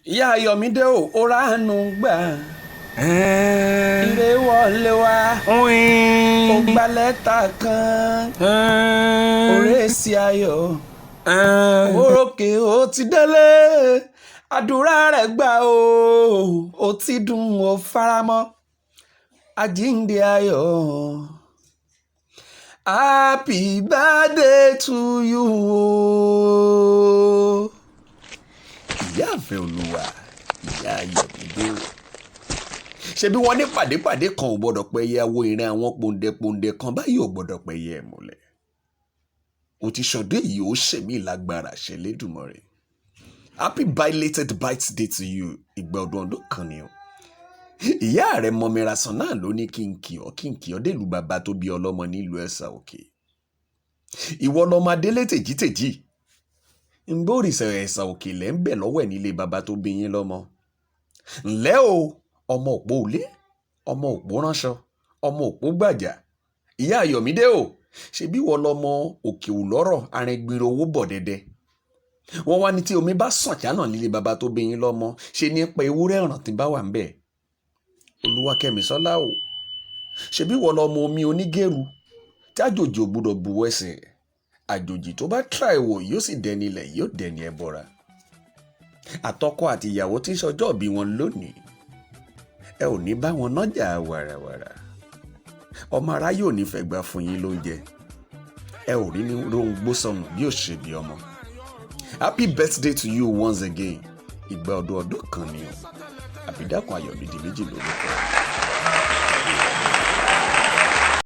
ìyá Ayọ̀mídé o ó ránu gbà ire wọlé wá ó gba lẹ́tà kan Oriki ayọ̀ Oriki ó ti délé àdúrà rẹ̀ gbà ó ti dùn ó faramọ́ àjíǹde ayọ̀ happy birthday to you ìyáàfẹ́ olúwa ìyá Ayọ̀mídé o ṣebí wọ́n ní pàdépàdé kan ò gbọ́dọ̀ pẹ̀yẹ awo ìrìn àwọn pòǹdẹ̀pòǹdẹ kan báyìí ò gbọ́dọ̀ pẹ̀yẹ ẹ̀ múlẹ̀ ó ti ṣọdún èyí ó ṣèmí lágbára ṣẹlẹ́dùmarè happy belated birthday to you ìgbà ọdún kan ni o ìyá rẹ̀ mọ̀mìrasàn náà ló ní kí n kì ọ́ délùú bàbá tó bí ọlọ́mọ nílùú ẹ̀sà òkè ìwọ lọmọ adélé tèjítèjì ń gbóòrìṣà ẹ̀sà òkè lẹ́ ń bẹ̀ lọ́wọ́ ẹ̀ nílé bàbá tó bí yín lọ́mọ ǹlẹ́ o ọmọ òpó òlé ọmọ òpó ránṣọ ọmọ òpó gbàjà ìyá Ayọ̀mídé o ṣebí wọ́n lọ́mọ òkè òlọ́rọ̀ arìngbìnrin owó bọ̀ dẹ́dẹ́ wọ́n wá ní tí omi bá sàn jánà nílé bàbá tó bí yín lọ́mọ ṣe ní pa ewúrẹ́ ọ̀ràn tí bá wà ń bẹ̀ Olúwakẹ́misọ́lá o ṣebí wọ́n lọ́mọ omi onígẹ̀rù tí àjòjì ò gbúdọ̀ buwọ́ ẹsẹ̀ àjòjì tó bá tíráì wò yóò sì dẹni ilẹ̀ yóò dẹni ẹbọra àtọkọ àti ìyàwó tí ń ṣọjọ́ bí wọn lónìí ẹ ò ní bá wọn nájà wàràwàrà ọmọ aráyé ò ní fẹ́ gbà fún yín lóúnjẹ ẹ ò rí ní róńgbó sọnù bí ó ṣe bí ọmọ happy birthday to you once again ìgbà ọdún kan ni o àbídàkùn Ayọ̀mídé méjì lórúkọ.